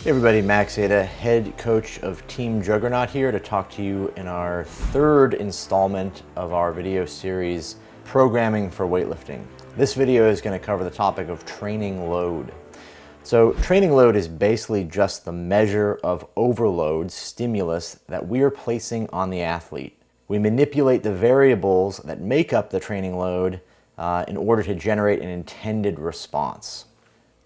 Hey everybody, Max Aita, head coach of Team Juggernaut here to talk to you in our third installment of our video series, Programming for Weightlifting. This video is going to cover the topic of training load. So training load is basically just the measure of overload, stimulus, that we are placing on the athlete. We manipulate the variables that make up the training load in order to generate an intended response.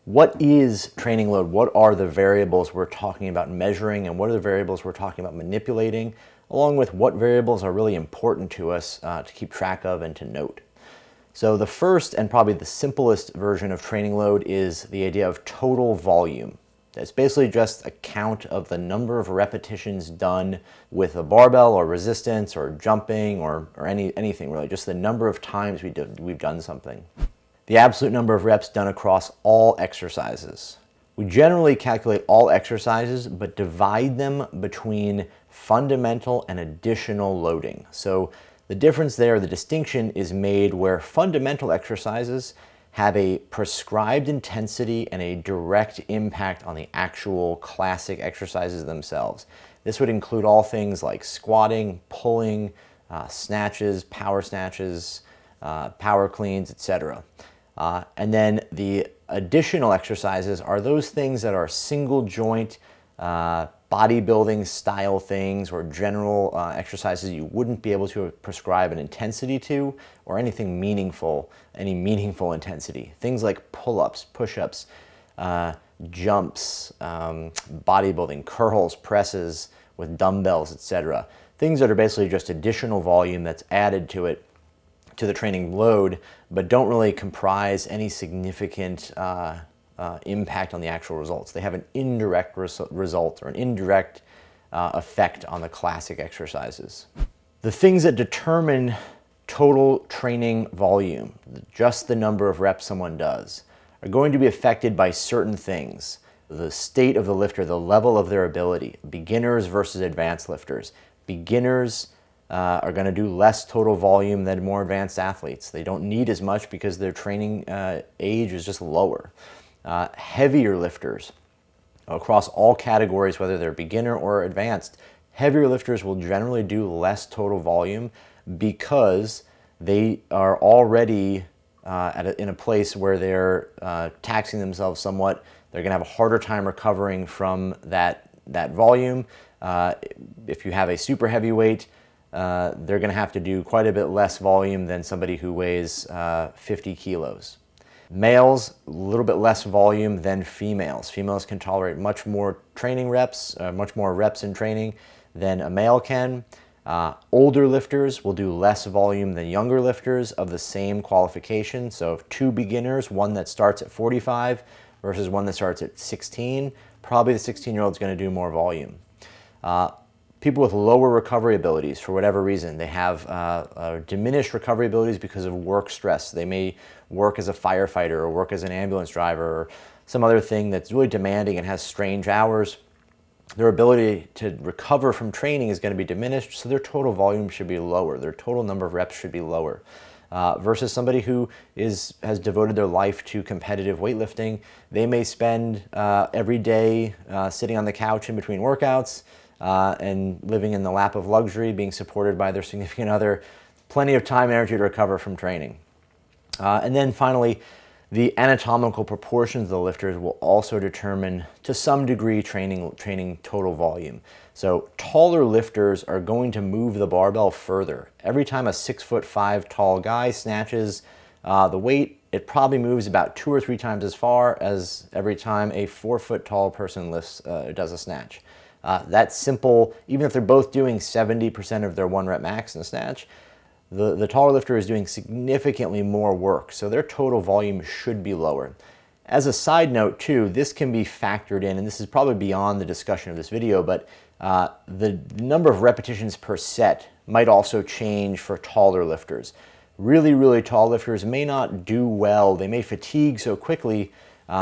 What is training load? What are the variables we're talking about measuring, and what are the variables we're talking about manipulating, along with what variables are really important to us to keep track of and to note? So the first and probably the simplest version of training load is the idea of total volume. It's basically just a count of the number of repetitions done with a barbell or resistance or jumping or anything really, just the number of times we've done something. The absolute number of reps done across all exercises. We generally calculate all exercises, but divide them between fundamental and additional loading. So the difference there, the distinction is made where fundamental exercises have a prescribed intensity and a direct impact on the actual classic exercises themselves. This would include all things like squatting, pulling, snatches, power cleans, etc. And then the additional exercises are those things that are single joint, bodybuilding style things or general exercises you wouldn't be able to prescribe an intensity to or anything meaningful, any meaningful intensity. Things like pull-ups, push-ups, jumps, bodybuilding, curls, presses with dumbbells, etc. Things that are basically just additional volume that's added to it, to the training load, but don't really comprise any significant impact on the actual results. They have an indirect result or an indirect effect on the classic exercises. The things that determine total training volume, just the number of reps someone does, are going to be affected by certain things. The state of the lifter, the level of their ability, beginners versus advanced lifters. Beginners are going to do less total volume than more advanced athletes. They don't need as much because their training age is just lower. Heavier lifters across all categories, whether they're beginner or advanced, heavier lifters will generally do less total volume because they are already in a place where they're taxing themselves somewhat. They're going to have a harder time recovering from that volume. If you have a super heavyweight, they're going to have to do quite a bit less volume than somebody who weighs 50 kilos. Males, a little bit less volume than females. Females can tolerate much more training reps, much more reps in training than a male can. Older lifters will do less volume than younger lifters of the same qualification. So if two beginners, one that starts at 45 versus one that starts at 16, probably the 16-year-old is going to do more volume. People with lower recovery abilities, for whatever reason, they have diminished recovery abilities because of work stress. They may work as a firefighter or work as an ambulance driver or some other thing that's really demanding and has strange hours. Their ability to recover from training is going to be diminished, so their total volume should be lower. Their total number of reps should be lower. Versus somebody who has devoted their life to competitive weightlifting. They may spend every day sitting on the couch in between workouts, and living in the lap of luxury, being supported by their significant other, plenty of time and energy to recover from training. And then finally, the anatomical proportions of the lifters will also determine, to some degree, training total volume. So taller lifters are going to move the barbell further. Every time a 6'5" tall guy snatches the weight, it probably moves about 2 or 3 times as far as every time a 4' tall person does a snatch. That's simple. Even if they're both doing 70% of their 1 rep max in a snatch, the taller lifter is doing significantly more work, so their total volume should be lower. As a side note too, this can be factored in, and this is probably beyond the discussion of this video, but the number of repetitions per set might also change for taller lifters. Really, really tall lifters may not do well. They may fatigue so quickly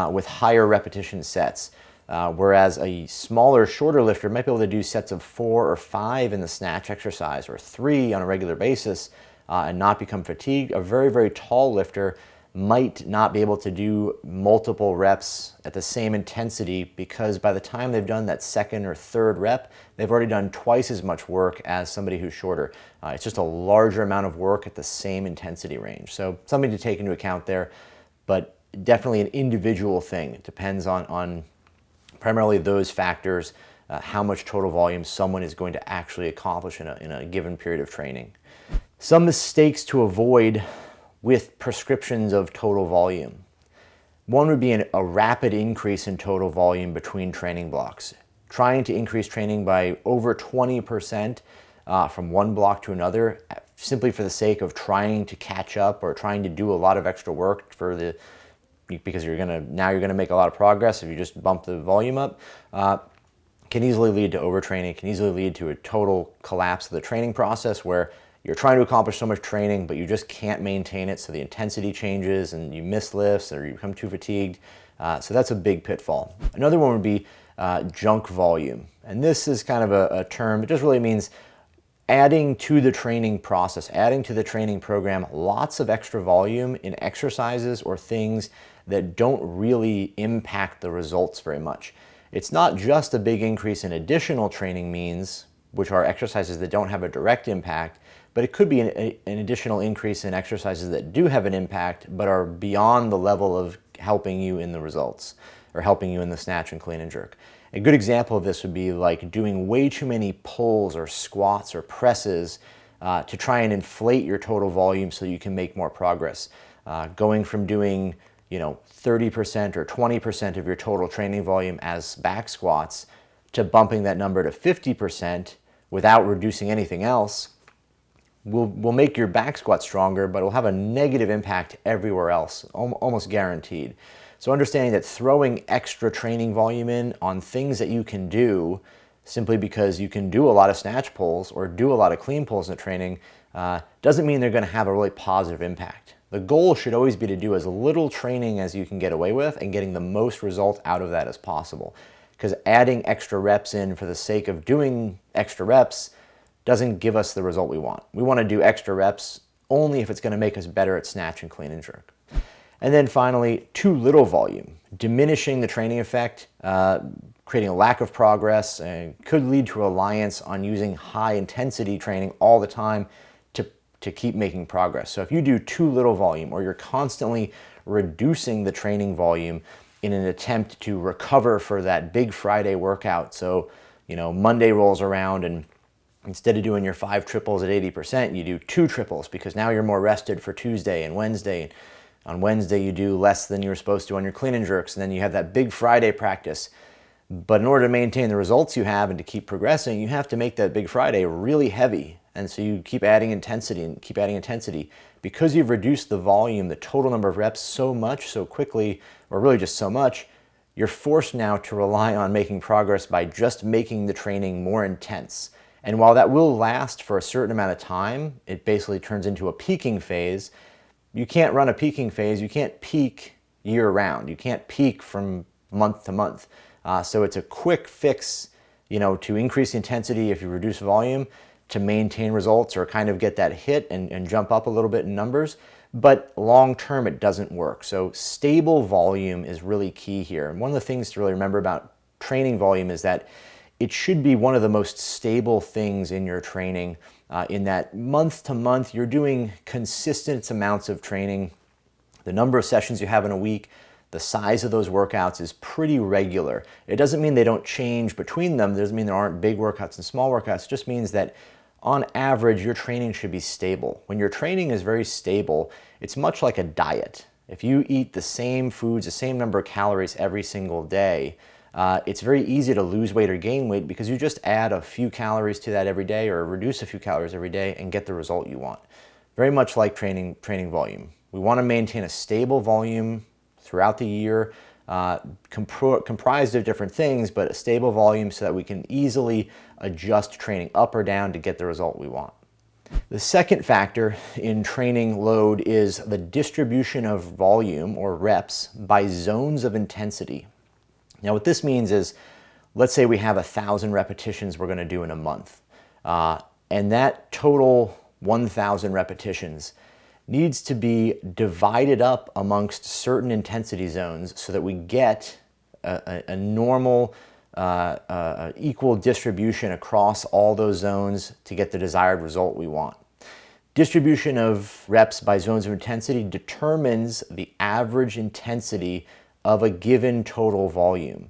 with higher repetition sets. Whereas a smaller, shorter lifter might be able to do sets of 4 or 5 in the snatch exercise or 3 on a regular basis and not become fatigued. A very, very tall lifter might not be able to do multiple reps at the same intensity because by the time they've done that second or third rep, they've already done twice as much work as somebody who's shorter. It's just a larger amount of work at the same intensity range. So something to take into account there, but definitely an individual thing. It depends on primarily those factors, how much total volume someone is going to actually accomplish in a given period of training. Some mistakes to avoid with prescriptions of total volume. One would be a rapid increase in total volume between training blocks. Trying to increase training by over 20% from one block to another, simply for the sake of trying to catch up or trying to do a lot of extra work because you're gonna make a lot of progress if you just bump the volume up, can easily lead to overtraining, can easily lead to a total collapse of the training process where you're trying to accomplish so much training, but you just can't maintain it, so the intensity changes and you miss lifts or you become too fatigued. So that's a big pitfall. Another one would be junk volume. And this is kind of a term, it just really means adding to the training process, adding to the training program lots of extra volume in exercises or things that don't really impact the results very much. It's not just a big increase in additional training means, which are exercises that don't have a direct impact, but it could be an additional increase in exercises that do have an impact, but are beyond the level of helping you in the results, or helping you in the snatch and clean and jerk. A good example of this would be like doing way too many pulls or squats or presses to try and inflate your total volume so you can make more progress. Going from doing 30% or 20% of your total training volume as back squats to bumping that number to 50% without reducing anything else will make your back squat stronger, but it will have a negative impact everywhere else, almost guaranteed. So understanding that throwing extra training volume in on things that you can do simply because you can do a lot of snatch pulls or do a lot of clean pulls in the training doesn't mean they're going to have a really positive impact. The goal should always be to do as little training as you can get away with and getting the most result out of that as possible. Because adding extra reps in for the sake of doing extra reps doesn't give us the result we want. We want to do extra reps only if it's going to make us better at snatch and clean and jerk. And then finally, too little volume, diminishing the training effect, creating a lack of progress, and could lead to reliance on using high intensity training all the time to keep making progress. So if you do too little volume, or you're constantly reducing the training volume in an attempt to recover for that big Friday workout, so Monday rolls around and instead of doing your 5 triples at 80%, you do 2 triples because now you're more rested for Tuesday and Wednesday. On Wednesday, you do less than you were supposed to on your clean and jerks, and then you have that big Friday practice. But in order to maintain the results you have and to keep progressing, you have to make that big Friday really heavy. And so you keep adding intensity and keep adding intensity. Because you've reduced the volume, the total number of reps so much, so quickly, or really just so much, you're forced now to rely on making progress by just making the training more intense. And while that will last for a certain amount of time, it basically turns into a peaking phase. You can't run a peaking phase. You can't peak year round. You can't peak from month to month. So it's a quick fix, to increase the intensity if you reduce volume, to maintain results or kind of get that hit and jump up a little bit in numbers. But long term, it doesn't work. So stable volume is really key here. And one of the things to really remember about training volume is that it should be one of the most stable things in your training, in that month to month, you're doing consistent amounts of training. The number of sessions you have in a week, the size of those workouts is pretty regular. It doesn't mean they don't change between them. It doesn't mean there aren't big workouts and small workouts. It just means that on average, your training should be stable. When your training is very stable, it's much like a diet. If you eat the same foods, the same number of calories every single day, it's very easy to lose weight or gain weight because you just add a few calories to that every day or reduce a few calories every day and get the result you want. Very much like training volume. We want to maintain a stable volume throughout the year, comprised of different things, but a stable volume so that we can easily adjust training up or down to get the result we want. The second factor in training load is the distribution of volume or reps by zones of intensity. Now what this means is, let's say we have 1,000 repetitions we're going to do in a month, and that total 1,000 repetitions needs to be divided up amongst certain intensity zones so that we get a normal, equal distribution across all those zones to get the desired result we want. Distribution of reps by zones of intensity determines the average intensity of a given total volume.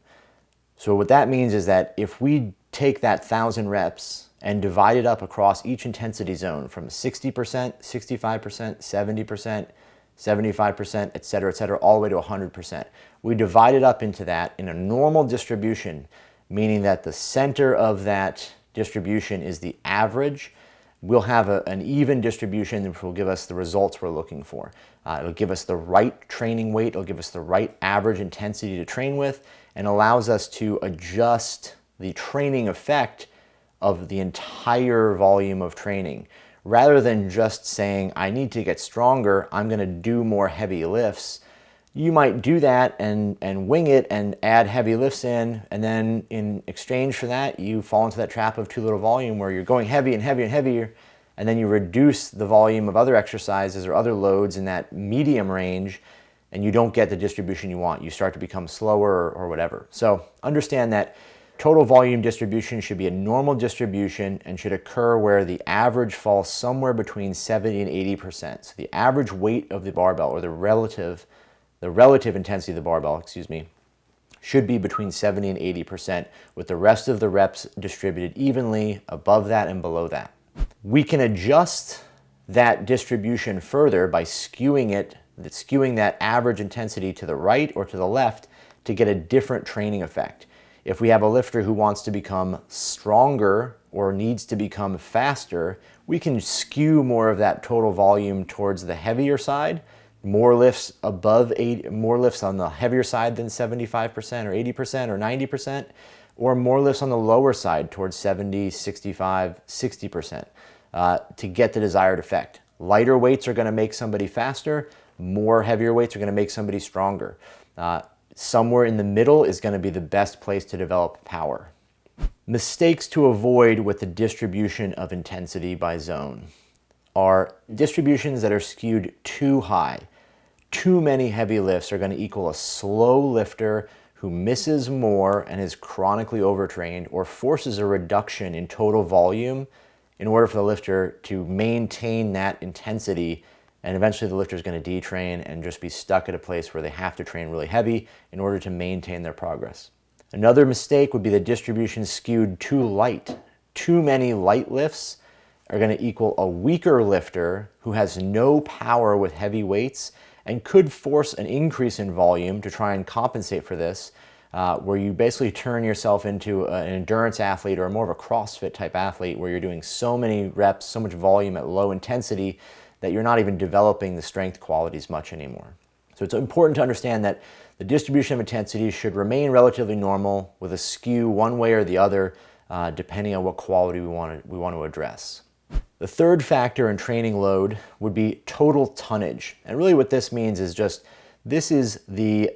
So what that means is that if we take that 1,000 reps and divide it up across each intensity zone from 60%, 65%, 70%, 75%, et cetera, all the way to 100%. We divide it up into that in a normal distribution, meaning that the center of that distribution is the average. We'll have an even distribution which will give us the results we're looking for. It'll give us the right training weight, it'll give us the right average intensity to train with, and allows us to adjust the training effect of the entire volume of training. Rather than just saying, I need to get stronger, I'm gonna do more heavy lifts. You might do that and wing it and add heavy lifts in, and then in exchange for that, you fall into that trap of too little volume where you're going heavy and heavy and heavier, and then you reduce the volume of other exercises or other loads in that medium range, and you don't get the distribution you want. You start to become slower or whatever. So understand that total volume distribution should be a normal distribution and should occur where the average falls somewhere between 70 and 80%. So the average weight of the barbell, or the relative intensity of the barbell, should be between 70 and 80%, with the rest of the reps distributed evenly above that and below that. We can adjust that distribution further by skewing that average intensity to the right or to the left to get a different training effect. If we have a lifter who wants to become stronger or needs to become faster, we can skew more of that total volume towards the heavier side, more lifts on the heavier side than 75% or 80% or 90%, or more lifts on the lower side towards 70, 65, 60% to get the desired effect. Lighter weights are gonna make somebody faster, more heavier weights are gonna make somebody stronger. Somewhere in the middle is going to be the best place to develop power. Mistakes to avoid with the distribution of intensity by zone are distributions that are skewed too high. Too many heavy lifts are going to equal a slow lifter who misses more and is chronically overtrained, or forces a reduction in total volume in order for the lifter to maintain that intensity. And eventually the lifter is going to detrain and just be stuck at a place where they have to train really heavy in order to maintain their progress. Another mistake would be the distribution skewed too light. Too many light lifts are going to equal a weaker lifter who has no power with heavy weights and could force an increase in volume to try and compensate for this, where you basically turn yourself into an endurance athlete or more of a CrossFit type athlete where you're doing so many reps, so much volume at low intensity that you're not even developing the strength qualities much anymore. So it's important to understand that the distribution of intensity should remain relatively normal with a skew one way or the other, depending on what quality we want to address. The third factor in training load would be total tonnage. And really what this means is just, this is the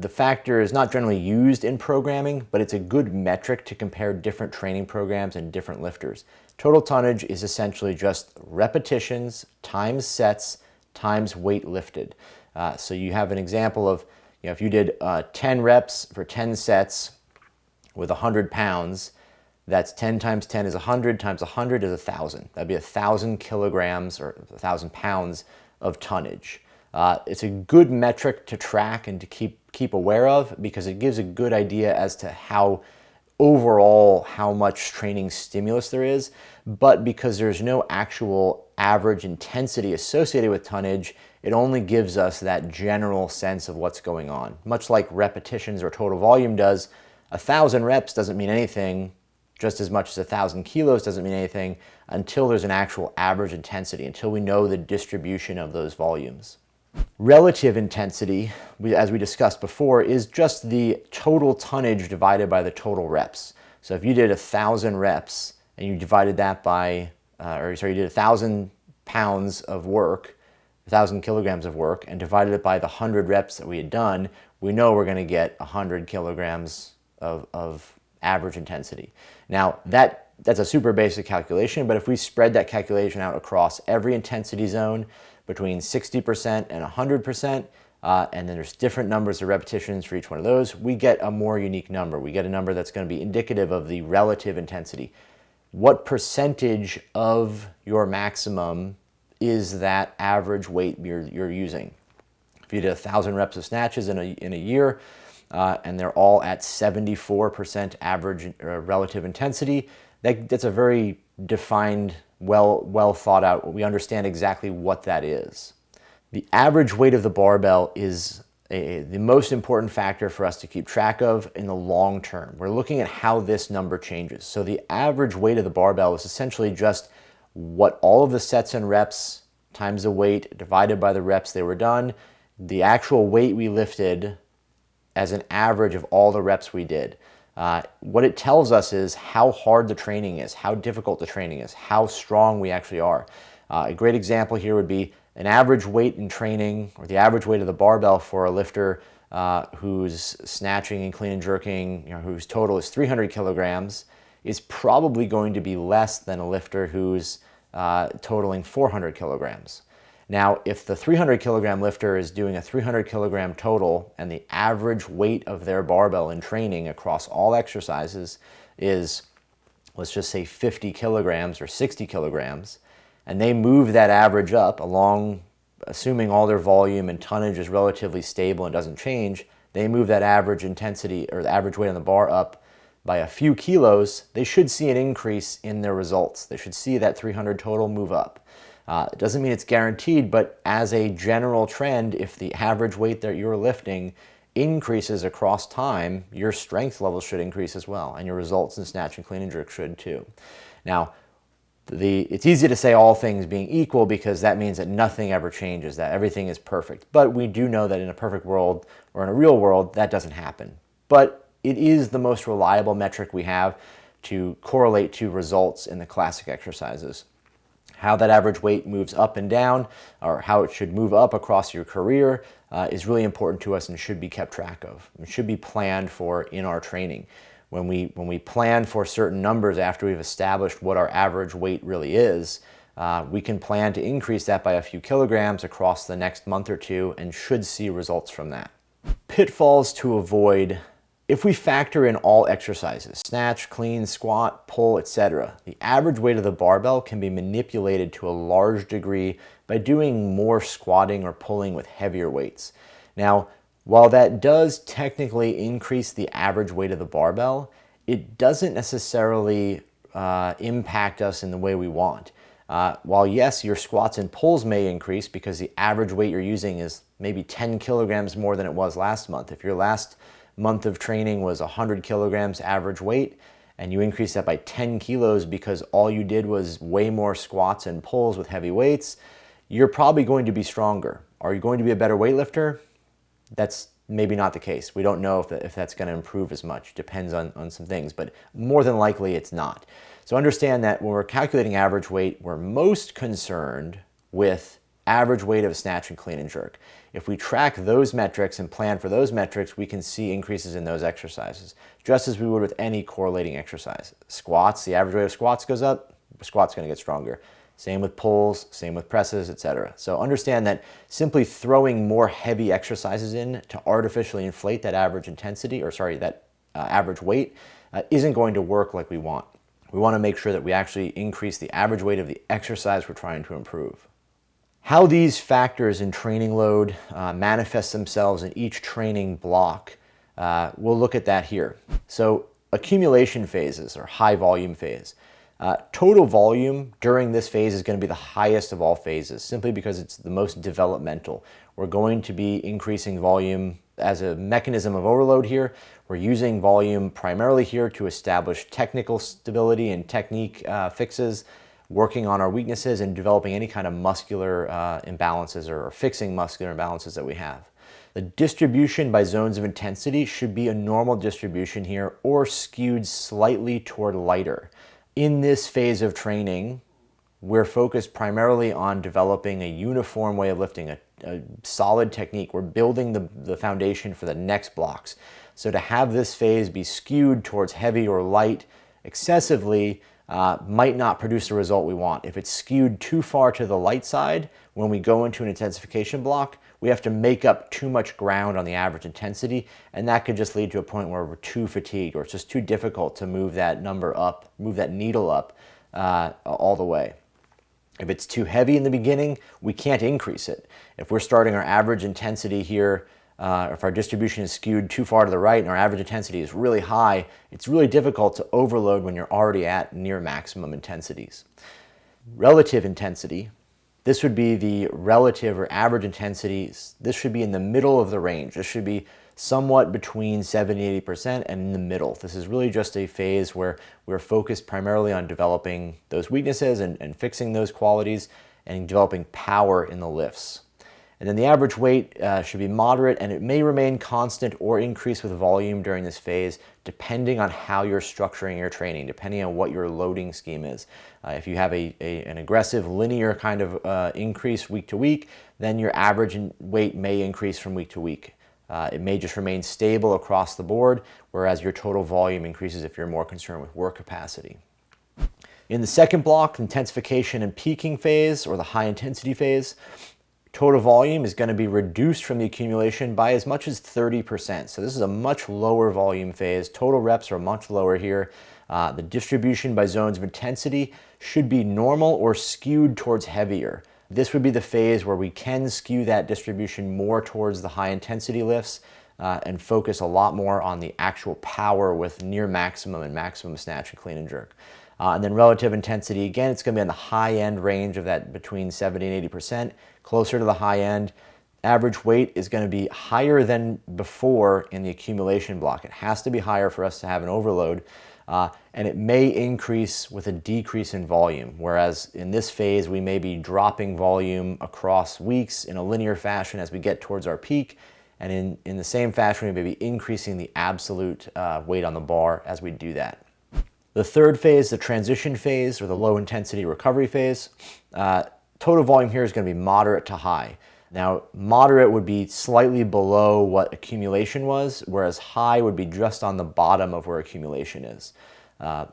factor is not generally used in programming, but it's a good metric to compare different training programs and different lifters. Total tonnage is essentially just repetitions times sets times weight lifted. So you have an example of, if you did 10 reps for 10 sets with 100 pounds, that's 10 times 10 is 100 times 100 is 1,000. That'd be 1,000 kilograms or 1,000 pounds of tonnage. It's a good metric to track and to keep aware of, because it gives a good idea as to how much training stimulus there is. But because there's no actual average intensity associated with tonnage, it only gives us that general sense of what's going on. Much like repetitions or total volume does, 1,000 reps doesn't mean anything, just as much as 1,000 kilos doesn't mean anything until there's an actual average intensity, until we know the distribution of those volumes. Relative intensity, as we discussed before, is just the total tonnage divided by the total reps. So if you did 1,000 reps and you divided that by, you did 1,000 pounds of work, 1,000 kilograms of work, and divided it by the 100 reps that we had done, we know we're going to get 100 kilograms of average intensity. Now, that's a super basic calculation, but if we spread that calculation out across every intensity zone, between 60% and 100%, and then there's different numbers of repetitions for each one of those, we get a more unique number. We get a number that's going to be indicative of the relative intensity. What percentage of your maximum is that average weight you're using? If you did 1,000 reps of snatches in a year, and they're all at 74% average relative intensity, that's a very defined, well thought out. We understand exactly what that is. The average weight of the barbell is the most important factor for us to keep track of in the long term. We're looking at how this number changes. So the average weight of the barbell is essentially just what all of the sets and reps times the weight divided by the reps they were done, the actual weight we lifted as an average of all the reps we did. What it tells us is how hard the training is, how difficult the training is, how strong we actually are. A great example here would be an average weight in training, or the average weight of the barbell for a lifter who's snatching and clean and jerking, whose total is 300 kilograms, is probably going to be less than a lifter who's totaling 400 kilograms. Now, if the 300 kilogram lifter is doing a 300 kilogram total and the average weight of their barbell in training across all exercises is, let's just say 50 kilograms or 60 kilograms, and they move that average up along, assuming all their volume and tonnage is relatively stable and doesn't change, they move that average intensity or the average weight on the bar up by a few kilos, they should see an increase in their results. They should see that 300 total move up. It doesn't mean it's guaranteed, but as a general trend, if the average weight that you're lifting increases across time, your strength level should increase as well, and your results in snatch and clean and jerk should too. Now, it's easy to say all things being equal because that means that nothing ever changes, that everything is perfect. But we do know that in a perfect world, or in a real world, that doesn't happen. But it is the most reliable metric we have to correlate to results in the classic exercises. How that average weight moves up and down, or how it should move up across your career, is really important to us and should be kept track of. It should be planned for in our training. When we plan for certain numbers after we've established what our average weight really is, we can plan to increase that by a few kilograms across the next month or two and should see results from that. Pitfalls to avoid. If we factor in all exercises, snatch, clean, squat, pull, etc., the average weight of the barbell can be manipulated to a large degree by doing more squatting or pulling with heavier weights. Now, while that does technically increase the average weight of the barbell, it doesn't necessarily impact us in the way we want. While yes, your squats and pulls may increase because the average weight you're using is maybe 10 kilograms more than it was last month. If your last month of training was 100 kilograms average weight and you increase that by 10 kilos because all you did was way more squats and pulls with heavy weights, you're probably going to be stronger. Are you going to be a better weightlifter? That's maybe not the case. We don't know if that's going to improve as much. Depends on some things, but more than likely it's not. So understand that when we're calculating average weight, we're most concerned with average weight of snatch and clean and jerk. If we track those metrics and plan for those metrics, we can see increases in those exercises, just as we would with any correlating exercise. Squats, the average weight of squats goes up, the squat's going to get stronger. Same with pulls, same with presses, etc. So understand that simply throwing more heavy exercises in to artificially inflate that average intensity, average weight, isn't going to work like we want. We want to make sure that we actually increase the average weight of the exercise we're trying to improve. How these factors in training load manifest themselves in each training block, we'll look at that here. So accumulation phases, or high volume phase. Total volume during this phase is going to be the highest of all phases, simply because it's the most developmental. We're going to be increasing volume as a mechanism of overload here. We're using volume primarily here to establish technical stability and technique fixes, working on our weaknesses and developing any kind of muscular imbalances or fixing muscular imbalances that we have. The distribution by zones of intensity should be a normal distribution here or skewed slightly toward lighter. In this phase of training, we're focused primarily on developing a uniform way of lifting, a solid technique. We're building the foundation for the next blocks. So to have this phase be skewed towards heavy or light excessively might not produce the result we want. If it's skewed too far to the light side, when we go into an intensification block, we have to make up too much ground on the average intensity, and that could just lead to a point where we're too fatigued, or it's just too difficult to move that number up, move that needle up all the way. If it's too heavy in the beginning, we can't increase it. If we're starting our average intensity here, if our distribution is skewed too far to the right and our average intensity is really high, it's really difficult to overload when you're already at near maximum intensities. Relative intensity, this would be the relative or average intensities. This should be in the middle of the range. This should be somewhat between 70-80% and in the middle. This is really just a phase where we're focused primarily on developing those weaknesses and fixing those qualities and developing power in the lifts. And then the average weight should be moderate, and it may remain constant or increase with volume during this phase, depending on how you're structuring your training, depending on what your loading scheme is. If you have an aggressive linear kind of increase week to week, then your average weight may increase from week to week. It may just remain stable across the board, whereas your total volume increases if you're more concerned with work capacity. In the second block, intensification and peaking phase, or the high intensity phase, total volume is going to be reduced from the accumulation by as much as 30%. So this is a much lower volume phase. Total reps are much lower here. The distribution by zones of intensity should be normal or skewed towards heavier. This would be the phase where we can skew that distribution more towards the high intensity lifts and focus a lot more on the actual power with near maximum and maximum snatch and clean and jerk. And then relative intensity, again, it's going to be in the high end range of that between 70 and 80%, closer to the high end. Average weight is going to be higher than before in the accumulation block. It has to be higher for us to have an overload. And it may increase with a decrease in volume, whereas in this phase we may be dropping volume across weeks in a linear fashion as we get towards our peak, and in the same fashion we may be increasing the absolute weight on the bar as we do that. The third phase, the transition phase, or the low intensity recovery phase, total volume here is going to be moderate to high. Now, moderate would be slightly below what accumulation was, whereas high would be just on the bottom of where accumulation is.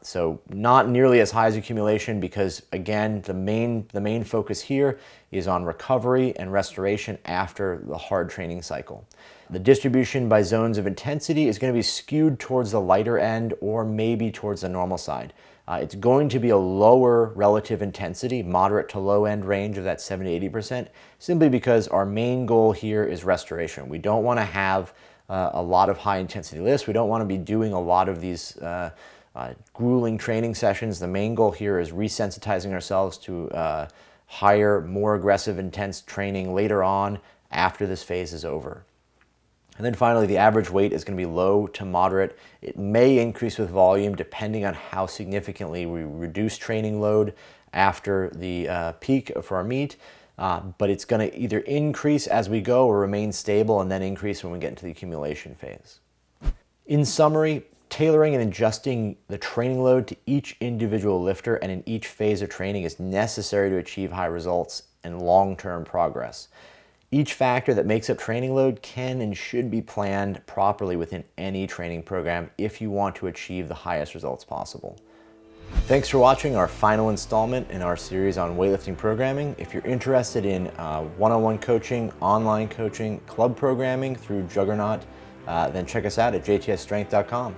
So not nearly as high as accumulation because, again, the main focus here is on recovery and restoration after the hard training cycle. The distribution by zones of intensity is going to be skewed towards the lighter end or maybe towards the normal side. It's going to be a lower relative intensity, moderate to low end range of that 70-80%, simply because our main goal here is restoration. We don't want to have a lot of high intensity lifts. We don't want to be doing a lot of these grueling training sessions. The main goal here is resensitizing ourselves to higher, more aggressive, intense training later on after this phase is over. And then finally, the average weight is going to be low to moderate. It may increase with volume depending on how significantly we reduce training load after the peak for our meet, but it's going to either increase as we go or remain stable and then increase when we get into the accumulation phase. In summary, tailoring and adjusting the training load to each individual lifter and in each phase of training is necessary to achieve high results and long-term progress. Each factor that makes up training load can and should be planned properly within any training program if you want to achieve the highest results possible. Thanks for watching our final installment in our series on weightlifting programming. If you're interested in one-on-one coaching, online coaching, club programming through Juggernaut, then check us out at jtsstrength.com.